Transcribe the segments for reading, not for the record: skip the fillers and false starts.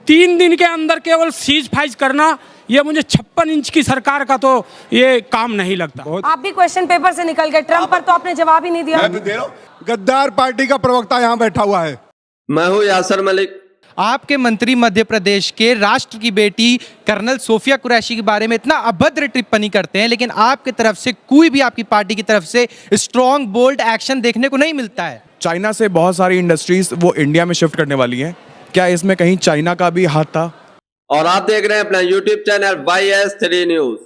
3 दिन के अंदर केवल सीज फाइज करना, ये मुझे 56 इंच की सरकार का तो ये काम नहीं लगता। आप भी क्वेश्चन पेपर से निकल गए, ट्रम्प पर तो आपने जवाब ही नहीं दिया। मैं तो दे रहा हूं। गद्दार पार्टी का प्रवक्ता यहाँ बैठा हुआ है। मैं हूँ यासर मलिक। आपके मंत्री मध्य प्रदेश के राष्ट्र की बेटी कर्नल सोफिया कुरैशी के बारे में इतना अभद्र टिप्पणी करते हैं, लेकिन आपकी तरफ से कोई भी, आपकी पार्टी की तरफ से स्ट्रॉन्ग बोल्ड एक्शन देखने को नहीं मिलता है। चाइना से बहुत सारी इंडस्ट्रीज वो इंडिया में शिफ्ट करने वाली हैं, क्या इसमें कहीं चाइना का भी हाथ था? और आप देख रहे हैं अपना YouTube channel YS3 news.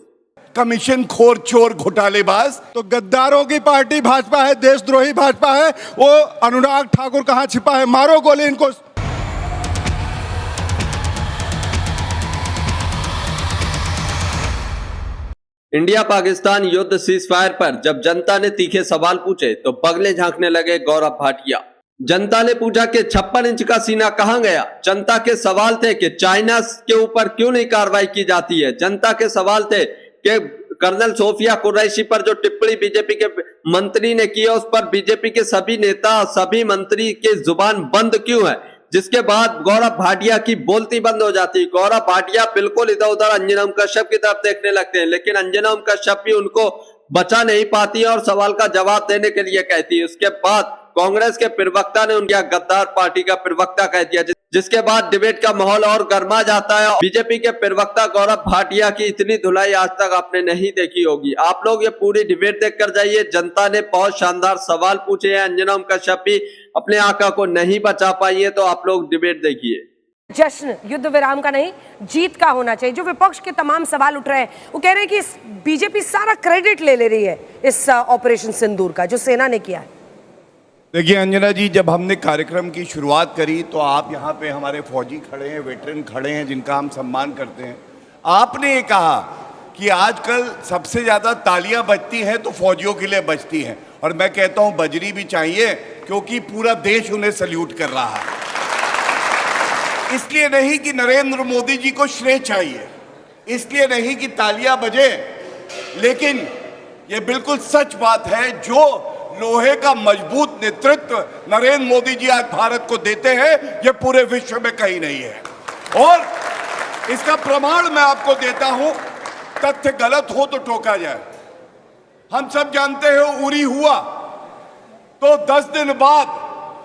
Commission खोर चोर घोटालेबाज। तो गद्दारों की पार्टी भाजपा है, देशद्रोही भाजपा है। वो अनुराग ठाकुर कहाँ छिपा है? मारो गोली इनको। इंडिया पाकिस्तान युद्ध सीजफायर पर जब जनता ने तीखे सवाल पूछे तो बगले झांकने लगे गौरव भाटिया। जनता ने पूछा कि 56 इंच का सीना कहां गया। जनता के सवाल थे कि चाइना के ऊपर क्यों नहीं कार्रवाई की जाती है। जनता के सवाल थे कि कर्नल सोफिया कुरैशी पर जो टिप्पणी बीजेपी के मंत्री ने की है उस पर बीजेपी के सभी नेता, सभी मंत्री की जुबान बंद क्यों है, जिसके बाद गौरव भाटिया की बोलती बंद हो जाती है। गौरव भाटिया बिल्कुल इधर उधर अंजना ओम कश्यप की तरफ देखने लगते हैं, लेकिन अंजना ओम कश्यप भी उनको बचा नहीं पाती है और सवाल का जवाब देने के लिए कहती है। उसके बाद कांग्रेस के प्रवक्ता ने उनका गद्दार पार्टी का प्रवक्ता कह दिया, जिसके बाद डिबेट का माहौल और गर्मा जाता है। बीजेपी के प्रवक्ता गौरव भाटिया की इतनी धुलाई आज तक आपने नहीं देखी होगी। आप लोग ये पूरी डिबेट देख कर जाइए। जनता ने बहुत शानदार सवाल पूछे हैं। अंजना ओम कश्यप भी अपने आका को नहीं बचा पाई है, तो आप लोग डिबेट देखिए। जश्न युद्ध विराम का नहीं, जीत का होना चाहिए। जो विपक्ष के तमाम सवाल उठ रहे हैं, वो कह रहे हैं कि बीजेपी सारा क्रेडिट ले रही है इस ऑपरेशन सिंदूर का जो सेना ने किया है। देखिए अंजना जी, जब हमने कार्यक्रम की शुरुआत करी तो आप यहाँ पे हमारे फौजी खड़े हैं, वेटरन खड़े हैं जिनका हम सम्मान करते हैं। आपने ये कहा कि आजकल सबसे ज़्यादा तालियां बजती हैं तो फौजियों के लिए बजती हैं, और मैं कहता हूँ बजरी भी चाहिए, क्योंकि पूरा देश उन्हें सल्यूट कर रहा है। इसलिए नहीं कि नरेंद्र मोदी जी को श्रेय चाहिए, इसलिए नहीं कि तालियां बजे, लेकिन ये बिल्कुल सच बात है, जो लोहे का मजबूत नेतृत्व नरेंद्र मोदी जी आज भारत को देते हैं, ये पूरे विश्व में कहीं नहीं है। और इसका प्रमाण मैं आपको देता हूं, तथ्य गलत हो तो टोका जाए। हम सब जानते हैं उरी हुआ तो 10 दिन बाद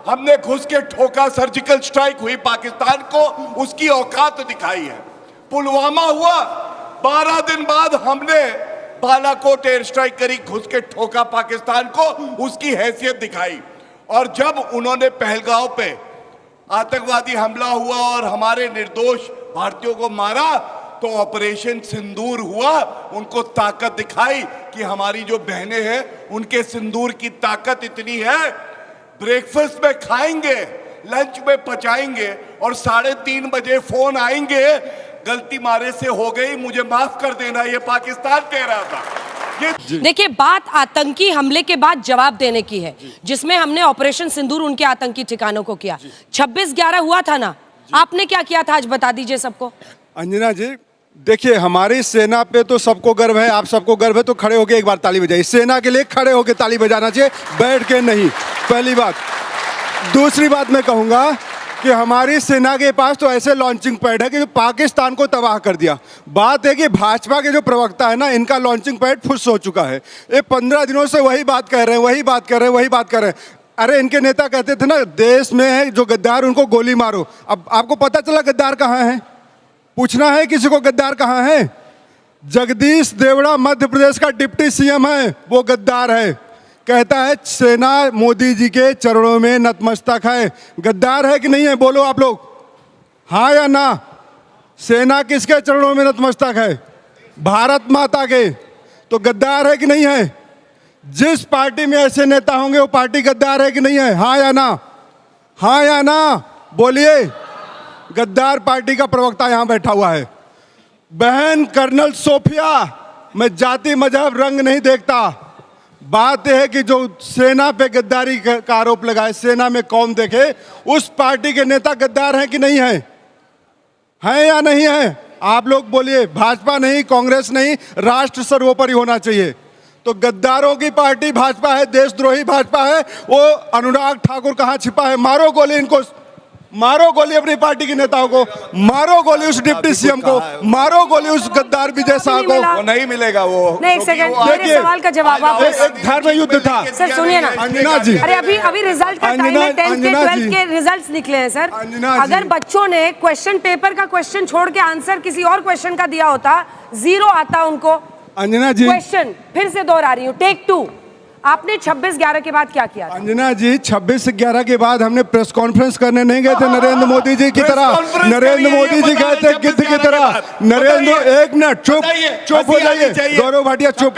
हमने घुस के ठोका, सर्जिकल स्ट्राइक हुई पाकिस्तान को, उसकी औकात दिखाई है। पुलवामा हुआ, 12 दिन बाद हमने बालाकोट एयर स्ट्राइक करी, घुस के ठोका पाकिस्तान को, उसकी हैसियत दिखाई। और जब उन्होंने पहलगांव पे आतंकवादी हमला हुआ और हमारे निर्दोष भारतीयों को मारा, तो ऑपरेशन सिंदूर हुआ, उनको ताकत दिखाई कि हमारी जो बहनें हैं उनके सिंदूर की ताकत इतनी है, ब्रेकफास्ट में खाएंगे, लंच में पचाएंगे और 3:30 बजे फोन आएंगे, गलती मारे से हो गई, मुझे माफ कर देना, ये पाकिस्तान कह रहा था। देखिए, बात आतंकी हमले के बाद जवाब देने की है, जिसमें हमने ऑपरेशन सिंदूर उनके आतंकी ठिकानों को किया। 26/11 हुआ था ना, आपने क्या किया था आज बता दीजिए सबको। अंजना जी देखिए, हमारी सेना पे तो सबको गर्व है, आप सबको गर्व है, तो खड़े होके एक बार ताली बजाइए। सेना के लिए खड़े होके ताली बजाना चाहिए, बैठ के नहीं, पहली बात। दूसरी बात मैं कहूँगा कि हमारी सेना के पास तो ऐसे लॉन्चिंग पैड है कि जो पाकिस्तान को तबाह कर दिया। बात है कि भाजपा के जो प्रवक्ता है ना, इनका लॉन्चिंग पैड फुस हो चुका है। ये 15 दिनों से वही बात कह रहे हैं, वही बात कर रहे हैं, वही बात कर रहे हैं। अरे इनके नेता कहते थे ना, देश में है जो गद्दार उनको गोली मारो। अब आपको पता चला गद्दार कहाँ है? पूछना है किसी को गद्दार कहाँ है? जगदीश देवड़ा मध्य प्रदेश का डिप्टी सीएम है, वो गद्दार है। कहता है सेना मोदी जी के चरणों में नतमस्तक है। गद्दार है कि नहीं है? बोलो आप लोग, हाँ या ना। सेना किसके चरणों में नतमस्तक है? भारत माता के। तो गद्दार है कि नहीं है? जिस पार्टी में ऐसे नेता होंगे वो पार्टी गद्दार है कि नहीं है? हाँ या ना, हाँ या ना, बोलिए। गद्दार पार्टी का प्रवक्ता यहां बैठा हुआ है। बहन कर्नल सोफिया, मैं जाति मजहब रंग नहीं देखता, बात यह है कि जो सेना पे गद्दारी का आरोप लगाए, सेना में कौन देखे, उस पार्टी के नेता गद्दार हैं कि नहीं है? हैं या नहीं है? आप लोग बोलिए। भाजपा नहीं, कांग्रेस नहीं, राष्ट्र सर्वोपरि होना चाहिए। तो गद्दारों की पार्टी भाजपा है, देशद्रोही भाजपा है। वो अनुराग ठाकुर कहाँ छिपा है? मारो गोली इनको। मारो गोली अपनी पार्टी के नेताओं को, मारो गोली उस डिप्टी सीएम को, मारो गोली उस गद्दार विजय शाह को। मिला। वो नहीं मिलेगा वो। नहीं, एक सेकंड, मेरे देखिए, सवाल का जवाब आप एक घर में युद्ध था। सर सुनिए ना, अंजना जी, अरे अभी रिजल्ट का टाइम है, अंजना 10th के जी, 12th के रिजल्ट्स निकले हैं सर। अंजना जी। अगर बच्चों ने क्वेश्चन पेपर का क्वेश्चन छोड़ के आंसर किसी और क्वेश्चन का दिया होता, 0 आता उनको। अंजना जी, क्वेश्चन फिर से दोहरा रही हूँ, टेक 2। आपने 26/11 के बाद क्या किया था? अंजना जी, 26/11 के बाद हमने प्रेस कॉन्फ्रेंस करने नहीं गए थे नरेंद्र मोदी जी की तरह। नरेंद्र मोदी जी गए थे गिद्ध की तरह। नरेंद्र, एक मिनट, चुप हो जाइए गौरव भाटिया, चुप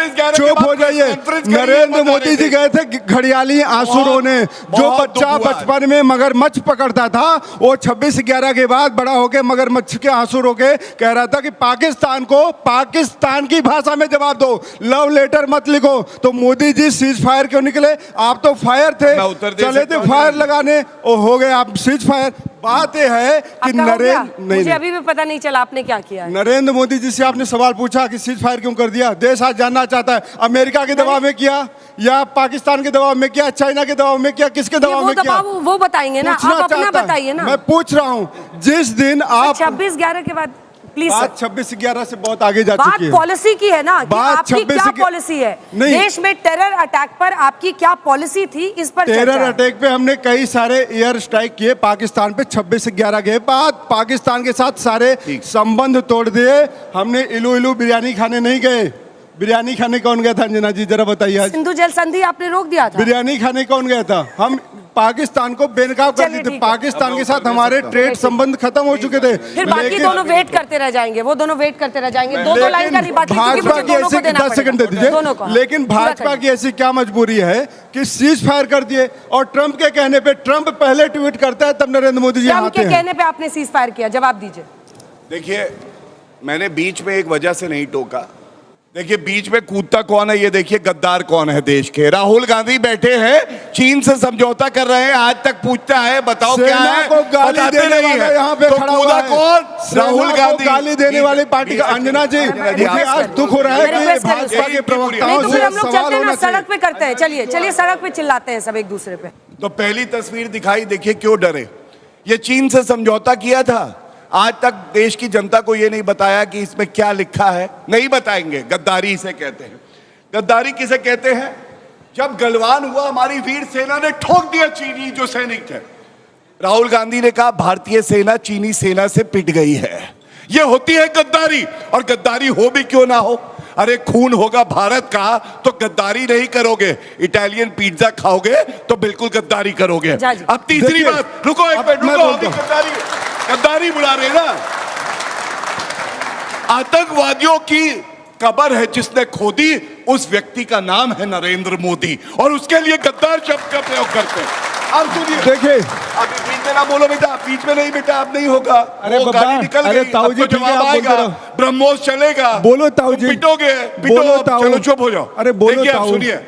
हो जाइए। नरेंद्र मोदी जी गए थे घड़ियाली आंसू रोने। जो बच्चा बचपन में मगरमच्छ पकड़ता था, वो 26/11 के बाद बड़ा होके मगरमच्छ के आंसू रोके कह रहा था कि पाकिस्तान को पाकिस्तान की भाषा में जवाब दो, लव लेटर मत लिखो। तो मोदी जी सीज फायर क्यों निकले? आप तो फायर थे, चले थे फायर लगाने, और हो गए आप सीज फायर। बात यह है कि मुझे अभी भी पता नहीं चला आपने क्या किया है। नरेंद्र मोदी जी से आपने सवाल पूछा कि सीज फायर क्यों कर दिया? देश आज जानना चाहता है, अमेरिका के दबाव में किया या पाकिस्तान के दबाव में किया, चाइना के दबाव में किया, किसके दबाव में किया? वो बताएंगे ना, आप अपना बताइए ना। मैं पूछ रहा हूँ, जिस दिन आप 26/11 के बाद प्लीज बात 26/11 से बहुत आगे जा चुकी है। बात पॉलिसी की है ना, कि बात आपकी क्या पॉलिसी है? देश में टेरर अटैक पर आपकी क्या पॉलिसी थी, इस पर टेरर अटैक पे हमने कई सारे एयर स्ट्राइक किए पाकिस्तान पे। 26/11 के बाद पाकिस्तान के साथ सारे संबंध तोड़ दिए। हमने इलू बिरयानी खाने नहीं गए। बिरयानी खाने कौन गया था अंजना जी, जरा बताइए। आज सिंधु जल संधि आपने रोक दिया था। बिरयानी खाने कौन गया था? हम पाकिस्तान को बेनकाब कर दिए थे। पाकिस्तान के साथ हमारे ट्रेड संबंध खत्म हो चुके थे। फिर बाकी दोनों वेट करते रह जाएंगे, वो दोनों वेट करते रह जाएंगे। दो लाइन का रिबात भाजपा की ऐसी 10 सेकंड दे दीजिए। लेकिन भाजपा की ऐसी क्या मजबूरी है कि सीज फायर कर दिए, और ट्रंप के कहने पे, ट्रंप पहले ट्वीट करता है तब नरेंद्र मोदी जी आते हैं। कहने पे आपने सीज फायर किया, जवाब दीजिए। देखिए, मैंने बीच में एक वजह से नहीं टोका। देखिए, बीच में कूदता कौन है, ये देखिए गद्दार कौन है देश के। राहुल गांधी बैठे हैं, चीन से समझौता कर रहे हैं, आज तक पूछता है बताओ क्या है, को गाली देने वाला यहाँ पे खड़ा हुआ है। कौन? राहुल गांधी गाली देने वाली पार्टी का। अंजना जी, मुझे आज दुख हो रहा है कि भाजपा के प्रवक्ताओं से हम लोग सवाल चलते हैं ना, होना सड़क पे करते हैं। चलिए सड़क पे चिल्लाते हैं सब एक दूसरे पे। तो पहली तस्वीर दिखाई, देखिए क्यों डरे। ये चीन से समझौता किया था, आज तक देश की जनता को ये नहीं बताया कि इसमें क्या लिखा है, नहीं बताएंगे। गद्दारी इसे कहते हैं। गद्दारी किसे कहते हैं? जब गलवान हुआ, हमारी वीर सेना ने ठोक दिया चीनी जो सैनिक थे। राहुल गांधी ने कहा भारतीय सेना चीनी सेना से पिट गई है। ये होती है गद्दारी। और गद्दारी हो भी क्यों ना हो, अरे खून होगा भारत का तो गद्दारी नहीं करोगे। इटालियन पिज्जा खाओगे तो बिल्कुल गद्दारी करोगे। अब तीसरी बात, रुको एक मिनट, रुको। गद्दारी बुला रहे ना, आतंकवादियों की कब्र है जिसने खोदी, उस व्यक्ति का नाम है नरेंद्र मोदी, और उसके लिए गद्दार शब्द का प्रयोग करते हैं। अब सुनिए, देखिए, अभी बीच में ना बोलो बेटा, बीच में नहीं बेटा, अब नहीं होगा। अरे वो बाबा, गाली निकल अरे गई, ताऊ अब जी, तो ठीक है, जवाब आप बोलते आएगा, रहो। ब्रह्मोस चलेगा। बोलो ताऊ जी, पिटोगे, बोलो ताऊ। चलो चुप हो जाओ। अरे बोलो देखिए, अब ताऊ। सुनिए,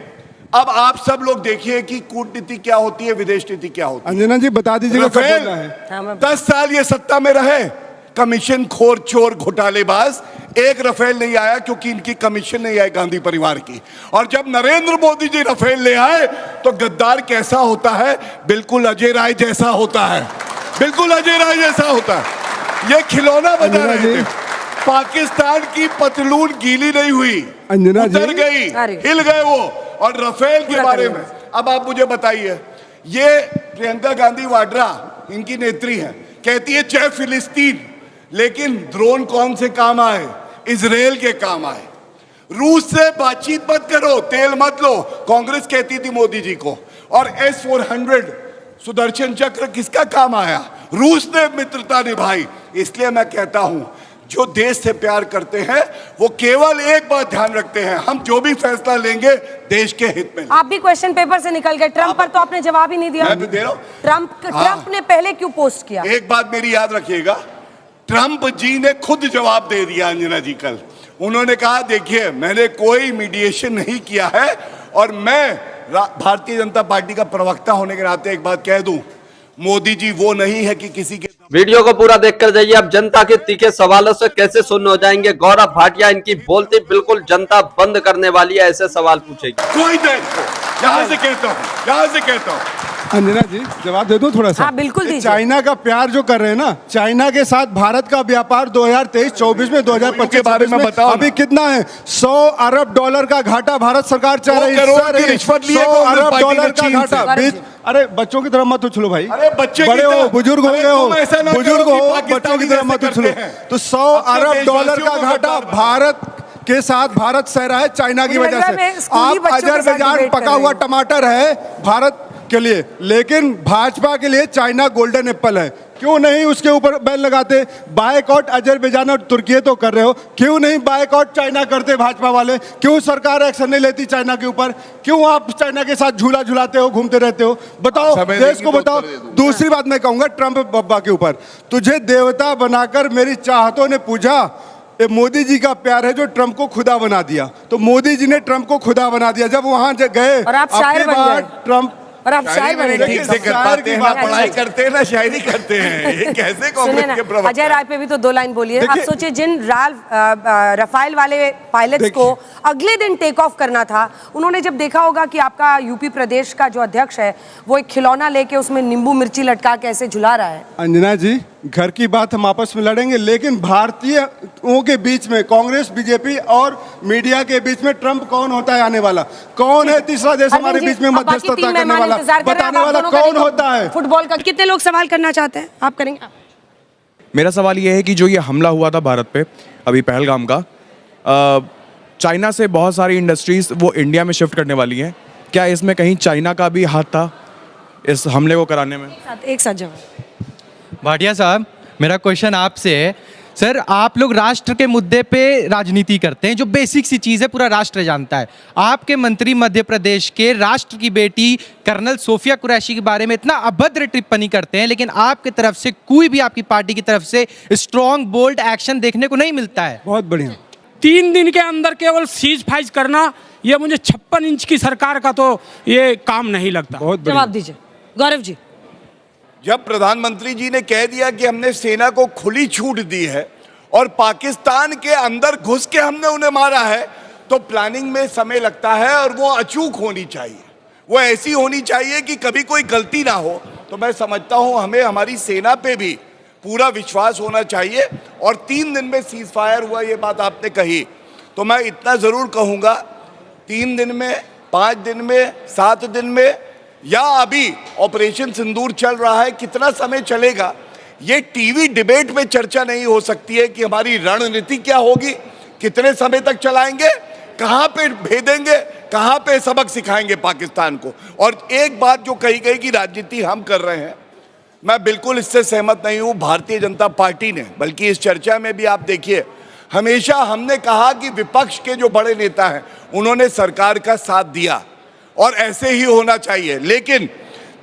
अब आप सब लोग देखिए कि कूटनीति क्या होती है, विदेश नीति क्या होती है। अंजना जी बता दीजिएगा कब रफेल, बोलना है। 10 साल ये सत्ता में रहे, कमीशन खोर चोर घोटालेबाज, एक रफेल नहीं आया क्योंकि इनकी कमीशन नहीं आई गांधी परिवार की। और जब नरेंद्र मोदी जी रफेल ले आए तो गद्दार कैसा होता है? बिल्कुल अजय राय जैसा होता है, बिल्कुल अजय राय जैसा होता है। ये खिलौना बजा रहे थे, पाकिस्तान की पतलून गीली नहीं हुई, अंजना जी, उतर गई, हिल गए वो। और रफेल के बारे में अब आप मुझे बताइए, ये प्रियंका गांधी वाड्रा इनकी नेत्री है, कहती है जय फिलिस्तीन, लेकिन ड्रोन कौन से काम आए? इजराइल के काम आए। रूस से बातचीत मत करो, तेल मत लो, कांग्रेस कहती थी मोदी जी को। और S-400 सुदर्शन चक्र किसका काम आया? रूस ने मित्रता निभाई। इसलिए मैं कहता हूं, जो देश से प्यार करते हैं वो केवल एक बात ध्यान रखते हैं, हम जो भी फैसला लेंगे देश के हित में। आप भी क्वेश्चन पेपर से निकल गए। ट्रंप पर तो आपने जवाब ही नहीं दिया। मैं भी दे रहा हूं। ट्रंप ने पहले क्यों पोस्ट किया? एक बात मेरी याद रखिएगा, ट्रंप जी ने खुद जवाब दे दिया अंजना जी कल। उन्होंने कहा देखिए, मैंने कोई मीडिएशन नहीं किया है, और मैं भारतीय जनता पार्टी का प्रवक्ता होने के नाते एक बात कह दूं, मोदी जी वो नहीं है कि किसी के। वीडियो को पूरा देखकर जाइए। अब जनता के तीखे सवालों से कैसे शून्य हो जाएंगे गौरव भाटिया। इनकी बोलती बिल्कुल जनता बंद करने वाली है, ऐसे सवाल पूछेगी। कोई देश को, यहां से कहता हूं, अंजना जी जवाब दे दूं थोड़ा सा। हाँ, बिल्कुल ये दीजिए। चाइना का प्यार जो कर रहे हैं ना, चाइना के साथ भारत का व्यापार 2023-24 में 2025 के बारे में बताओ ना। अभी कितना है? 100 अरब डॉलर का घाटा भारत सरकार चाह 2 रही है। करोड़ की रिश्वत ली है 100 कांग्रेस अरब पार्टी ने डॉलर का चीन से। घाटा। अरे बच्चों की तरह मत उछलो भाई। अरे बच्चे की बड़े हो, तरह। बुजुर्ग हो अरे गए हो, तुम ऐसा ना बुजुर्ग करो कि हो, पाकिस्तानी बच्चों की तरह मत जैसे उछलो। करते हैं। तो 100 अपने अरब डॉलर देशवासियों का को घाटा गद्दार भारत के साथ भारत सह रहा है चाइना की मुझे वजह लग रहा है मैं से। स्कूली आप बच्चों के साथ अजरबैजान डिबेट कर पका रही हुआ हूँ। टमाटर है भारत के लिए, लेकिन भाजपा के लिए चाइना गोल्डन एप्पल है। क्यों नहीं उसके ऊपर बैन लगाते? बायकॉट अजरबैजान और तुर्की तो कर रहे हो, क्यों नहीं बायकॉट चाइना करते भाजपा वाले? क्यों सरकार एक्शन नहीं लेती चाइना के ऊपर? क्यों आप चाइना के साथ झूला झुलाते हो, घूमते रहते हो? बताओ, समय देश देंगी को तो बताओ। उत्तर दे दूंगा। दूसरी बात मैं कहूंगा ट्रंप बब्बा के ऊपर, तुझे देवता बनाकर मेरी चाहतों ने पूजा। ये मोदी जी का प्यार है जो ट्रंप को खुदा बना दिया। तो मोदी जी ने ट्रंप को खुदा बना दिया। जब वहां गए और आप शायर आपके बन बाद गए। ट्रंप और आप शायर बन गए। कैसे कर शायर पाते की हैं? बात ना पढ़ाई है। करते हैं ना शायरी करते हैं। ये कैसे सुनिए कांग्रेस ना, के प्रवक्ता अजय राय पे भी तो 2 लाइन बोलिए। आप देखिए- सोचिए जिन रफाल वाले पायलट्स को अगले दिन टेक ऑफ करना था, उन्होंने जब देखा होगा कि आपका यूपी प्रदेश का जो अध्यक्ष है वो एक खिलौना लेके उसमें नींबू मिर्ची लटका के ऐसे झुला रहा है। अंजना जी, घर की बात हम आपस में लड़ेंगे, लेकिन भारतीयों के बीच में कांग्रेस बीजेपी और मीडिया के बीच में ट्रंप कौन होता है आने वाला? कौन है तीसरा देश हमारे अरविंद जी, बीच में अब बाकी मध्यस्थता 3 करने मेहमान वाला? इंतजार कर रहे हैं, बताने अब आप वाला दोनों का कौन नहीं होता है? फुटबॉल का कितने लोग सवाल करना चाहते हैं? आप करेंगे? मेरा सवाल ये है कि जो ये हमला हुआ था भारत पे अभी पहलगाम का, चाइना से बहुत सारी इंडस्ट्रीज वो इंडिया में शिफ्ट करने वाली हैं। क्या इसमें कहीं चाइना का भी हाथ था इस हमले को कराने में? एक साथ जवाब। भाटिया साहब, मेरा क्वेश्चन आपसे है। सर, आप लोग राष्ट्र के मुद्दे पे राजनीति करते हैं, जो बेसिक सी चीज़ है पूरा राष्ट्र जानता है। आपके मंत्री मध्य प्रदेश के राष्ट्र की बेटी कर्नल सोफिया कुरैशी के बारे में इतना अभद्र टिप्पणी करते हैं, लेकिन आपकी तरफ से कोई भी आपकी पार्टी की तरफ से स्ट्रॉन्ग बोल्ड एक्शन देखने को नहीं मिलता है। बहुत बढ़िया। 3 दिन के अंदर केवल सीज फाइज करना, ये मुझे 56 इंच की सरकार का तो ये काम नहीं लगता। बहुत बढ़िया। जवाब दीजिए गौरव जी। जब प्रधानमंत्री जी ने कह दिया कि हमने सेना को खुली छूट दी है और पाकिस्तान के अंदर घुस के हमने उन्हें मारा है, तो प्लानिंग में समय लगता है और वो अचूक होनी चाहिए, वो ऐसी होनी चाहिए कि कभी कोई गलती ना हो। तो मैं समझता हूं हमें हमारी सेना पे भी पूरा विश्वास होना चाहिए। और 3 दिन में सीज फायर हुआ, ये बात आपने कही, तो मैं इतना जरूर कहूंगा, 3 दिन में, 5 दिन में, 7 दिन में, या अभी ऑपरेशन सिंदूर चल रहा है, कितना समय चलेगा, ये टीवी डिबेट में चर्चा नहीं हो सकती है कि हमारी रणनीति क्या होगी, कितने समय तक चलाएंगे, कहां पे भेदेंगे, कहां पे सबक सिखाएंगे पाकिस्तान को। और एक बात जो कही गई कि राजनीति हम कर रहे हैं, मैं बिल्कुल इससे सहमत नहीं हूं। भारतीय जनता पार्टी ने, बल्कि इस चर्चा में भी आप देखिए, हमेशा हमने कहा कि विपक्ष के जो बड़े नेता हैं उन्होंने सरकार का साथ दिया और ऐसे ही होना चाहिए। लेकिन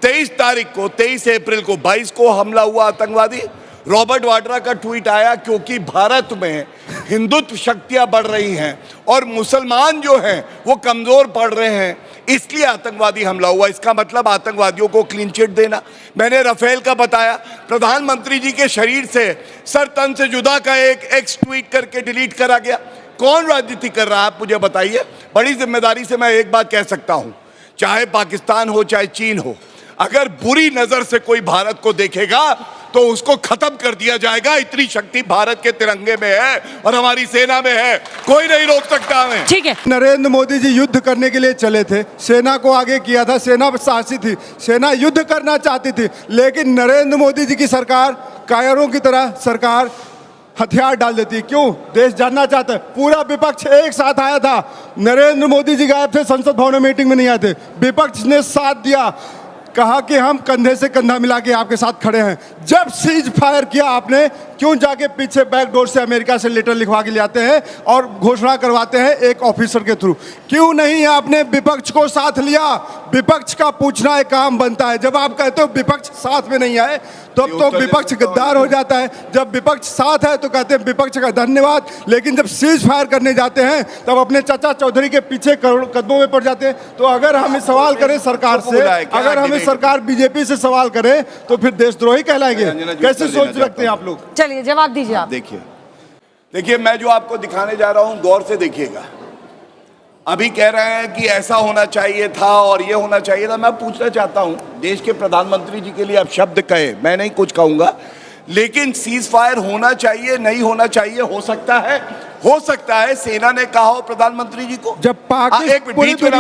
23 तारीख को, 23 अप्रैल को, 22 को हमला हुआ आतंकवादी। रॉबर्ट वाड्रा का ट्वीट आया क्योंकि भारत में हिंदुत्व शक्तियां बढ़ रही हैं और मुसलमान जो हैं वो कमजोर पड़ रहे हैं, इसलिए आतंकवादी हमला हुआ। इसका मतलब आतंकवादियों को क्लीन चिट देना। मैंने राफेल का बताया, प्रधानमंत्री जी के शरीर से सर तन से जुदा का एक एक्स ट्वीट करके डिलीट करा गया। कौन राजनीति कर रहा है, आप मुझे बताइए। बड़ी जिम्मेदारी से मैं एक बात कह सकता हूं, चाहे पाकिस्तान हो चाहे चीन हो, अगर बुरी नजर से कोई भारत को देखेगा तो उसको खत्म कर दिया जाएगा। इतनी शक्ति भारत के तिरंगे में है और हमारी सेना में है, कोई नहीं रोक सकता हमें। ठीक है। नरेंद्र मोदी जी युद्ध करने के लिए चले थे, सेना को आगे किया था, सेना साहसी थी, सेना युद्ध करना चाहती थी, लेकिन नरेंद्र मोदी जी की सरकार कायरों की तरह सरकार हथियार डाल देती है। क्यों? देश जानना चाहता है। पूरा विपक्ष एक साथ आया था, नरेंद्र मोदी जी गायब थे, संसद भवन में मीटिंग में नहीं आए थे, विपक्ष ने साथ दिया, कहा कि हम कंधे से कंधा मिला के आपके साथ खड़े हैं। जब सीज फायर किया आपने, क्यों जाके पीछे बैकडोर से अमेरिका से लेटर लिखवा के ले आते हैं और घोषणा करवाते हैं एक ऑफिसर के थ्रू? क्यों नहीं आपने विपक्ष को साथ लिया? विपक्ष का पूछना एक काम बनता है। जब आप कहते हो विपक्ष साथ में नहीं आए, तब तो विपक्ष गद्दार हो जाता है। जब विपक्ष साथ है तो कहते हैं विपक्ष का धन्यवाद, लेकिन जब सीज फायर करने जाते हैं तब अपने चाचा चौधरी के पीछे कदमों में पड़ जाते हैं। तो अगर हम सवाल करें सरकार से, अगर हमें सरकार बीजेपी से सवाल करे तो फिर देशद्रोही कहलाएंगे। कैसे सोच रखते हैं आप लोग? चलिए जवाब दीजिए आप। देखिए, मैं जो आपको दिखाने जा रहा हूं, गौर से देखिएगा। अभी कह रहे हैं कि ऐसा होना चाहिए था और ये होना चाहिए था। मैं पूछना चाहता हूं, देश के प्रधानमंत्री जी के लिए आप शब्द कहे, मैं नहीं कुछ कहूंगा, लेकिन सीज फायर होना चाहिए नहीं होना चाहिए, हो सकता है सेना ने कहा हो प्रधानमंत्री जी को। जब पाकिस्तान एक मिनट, बीच में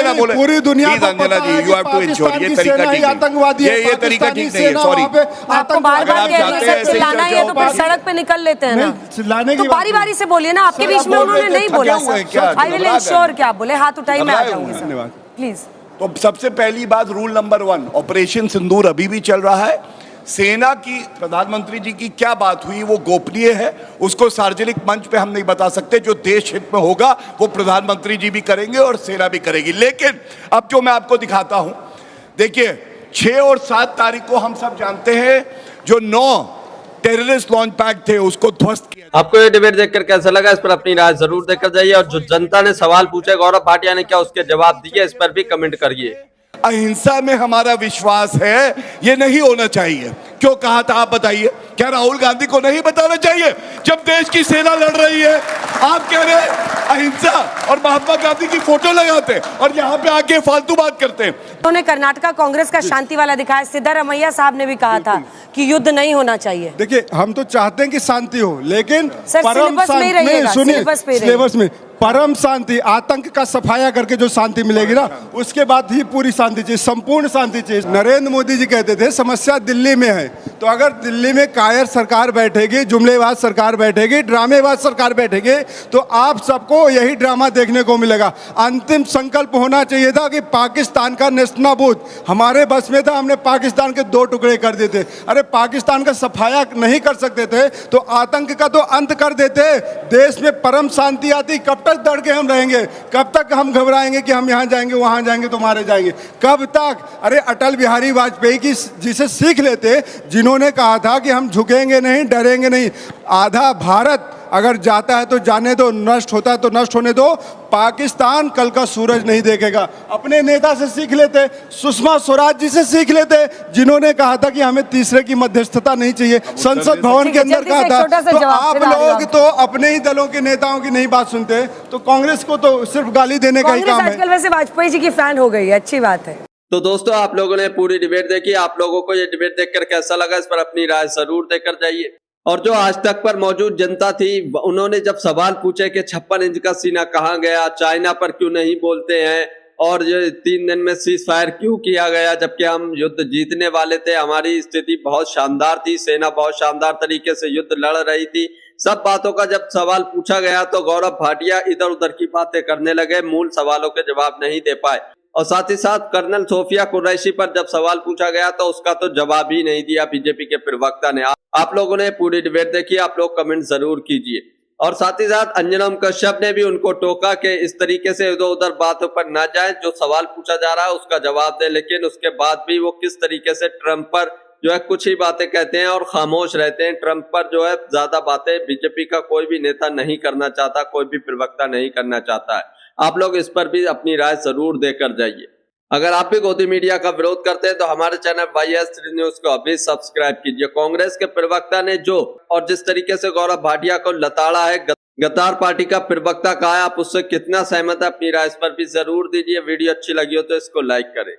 ना बोले, पूरी दुनिया please Anjana ji, you have to ensure, ये तरीका ठीक नहीं, आतंकवादी है, ये तरीका ठीक नहीं है, सॉरी। आपको बार बार कहने से चिल्लाना ही है तो फिर सड़क पे निकल लेते हैं ना। चिल्लाने तो की बारी बारी से बोलिए ना, आपके बीच में उन्होंने नहीं बोला। आई विल इंश्योर क्या बोले, हाथ उठाई मैं आ जाऊंगी धन्यवाद। प्लीज। तो सबसे पहली बात, रूल नंबर 1, ऑपरेशन सिंदूर अभी भी चल रहा है। सेना की प्रधानमंत्री जी की क्या बात हुई वो गोपनीय है, उसको सार्वजनिक मंच पे हम नहीं बता सकते। जो देश हित में होगा वो प्रधानमंत्री जी भी करेंगे और सेना भी करेगी। लेकिन अब जो मैं आपको दिखाता हूं, देखिए 6 और 7 तारीख को हम सब जानते हैं जो 9 टेररिस्ट लॉन्च पैड थे उसको ध्वस्त किया। आपको ये डिबेट देखकर कैसा लगा, इस पर अपनी राय जरूर देकर जाइए। और जो जनता ने सवाल पूछे, गौरव भाटिया ने क्या उसके जवाब दिए, इस पर भी कमेंट करिए। अहिंसा में हमारा विश्वास है, ये नहीं होना चाहिए। क्यों कहा था आप बताइए? क्या राहुल गांधी को नहीं बताना चाहिए जब देश की सेना लड़ रही है? आप कह रहे हैं अहिंसा और महात्मा गांधी की फोटो लगाते और यहाँ पे आके फालतू बात करते हैं। उन्होंने कर्नाटका कांग्रेस का शांति वाला दिखाया। सिद्धारमैया साहब ने भी कहा था कि युद्ध नहीं होना चाहिए। देखिए, हम तो चाहते हैं कि शांति हो, लेकिन सर, सिलेबस में ही रहिएगा, सिलेबस में परम शांति, आतंक का सफाया करके जो शांति मिलेगी ना, उसके बाद ही पूरी शांति चाहिए, संपूर्ण शांति चाहिए। नरेंद्र मोदी जी कहते थे समस्या दिल्ली में है, तो अगर दिल्ली में कायर सरकार बैठेगी, जुमलेबाज सरकार बैठेगी, ड्रामेबाज सरकार बैठेगी, तो आप सबको यही ड्रामा देखने को मिलेगा। अंतिम संकल्प होना चाहिए था कि पाकिस्तान का नेस्तनाबूद, हमारे बस में था, हमने पाकिस्तान के 2 टुकड़े कर देते। अरे पाकिस्तान का सफाया नहीं कर सकते थे तो आतंक का तो अंत कर देते, देश में परम शांति आती। कब तक डर के हम रहेंगे? कब तक हम घबराएंगे कि हम यहाँ जाएंगे वहाँ जाएंगे तो मारे जाएंगे? कब तक? अरे अटल बिहारी वाजपेयी की जिसे सीख लेते, जिन्होंने कहा था कि हम झुकेंगे नहीं, डरेंगे नहीं। आधा भारत अगर जाता है तो जाने दो, नष्ट होता है तो नष्ट होने दो, पाकिस्तान कल का सूरज नहीं देखेगा। अपने नेता से सीख लेते, सुषमा स्वराज जी से सीख लेते, जिन्होंने कहा था कि हमें तीसरे की मध्यस्थता नहीं चाहिए, संसद भवन के अंदर कहा था। तो आप लोग तो अपने ही दलों के नेताओं की नहीं बात सुनते, तो कांग्रेस को तो सिर्फ गाली देने का ही काम है। आजकल वैसे वाजपेयी जी की फैन हो गई है, अच्छी बात है। तो दोस्तों, आप लोगों ने पूरी डिबेट देखी, आप लोगों को ये डिबेट देखकर कैसा लगा, इस पर अपनी राय जरूर देकर जाइए। और जो आज तक पर मौजूद जनता थी, उन्होंने जब सवाल पूछे कि 56 इंच का सीना कहाँ गया, चाइना पर क्यों नहीं बोलते हैं, और ये 3 दिन में सीज फायर क्यों किया गया जबकि हम युद्ध जीतने वाले थे, हमारी स्थिति बहुत शानदार थी, सेना बहुत शानदार तरीके से युद्ध लड़ रही थी, सब बातों का जब सवाल पूछा गया तो गौरव भाटिया इधर उधर की बातें करने लगे, मूल सवालों के जवाब नहीं दे पाए। और साथ ही साथ कर्नल सोफिया कुरैशी पर जब सवाल पूछा गया तो उसका तो जवाब ही नहीं दिया बीजेपी के प्रवक्ता ने। आप लोगों ने पूरी डिबेट देखी, आप लोग कमेंट जरूर कीजिए। और साथ ही साथ अंजना कश्यप ने भी उनको टोका कि इस तरीके से इधर उधर बातों पर ना जाए, जो सवाल पूछा जा रहा है उसका जवाब दे। लेकिन उसके बाद भी वो किस तरीके से ट्रंप पर जो है कुछ ही बातें कहते हैं और खामोश रहते हैं। ट्रंप पर जो है ज्यादा बातें बीजेपी का कोई भी नेता नहीं करना चाहता, कोई भी प्रवक्ता नहीं करना चाहता है। आप लोग इस पर भी अपनी राय जरूर देकर जाइए। अगर आप भी गोदी मीडिया का विरोध करते हैं तो हमारे चैनल YS3 न्यूज को अभी सब्सक्राइब कीजिए। कांग्रेस के प्रवक्ता ने जो और जिस तरीके से गौरव भाटिया को लताड़ा है, गद्दार पार्टी का प्रवक्ता कहा है, आप उससे कितना सहमत है, अपनी राय इस पर भी जरूर दीजिए। वीडियो अच्छी लगी हो तो इसको लाइक करें।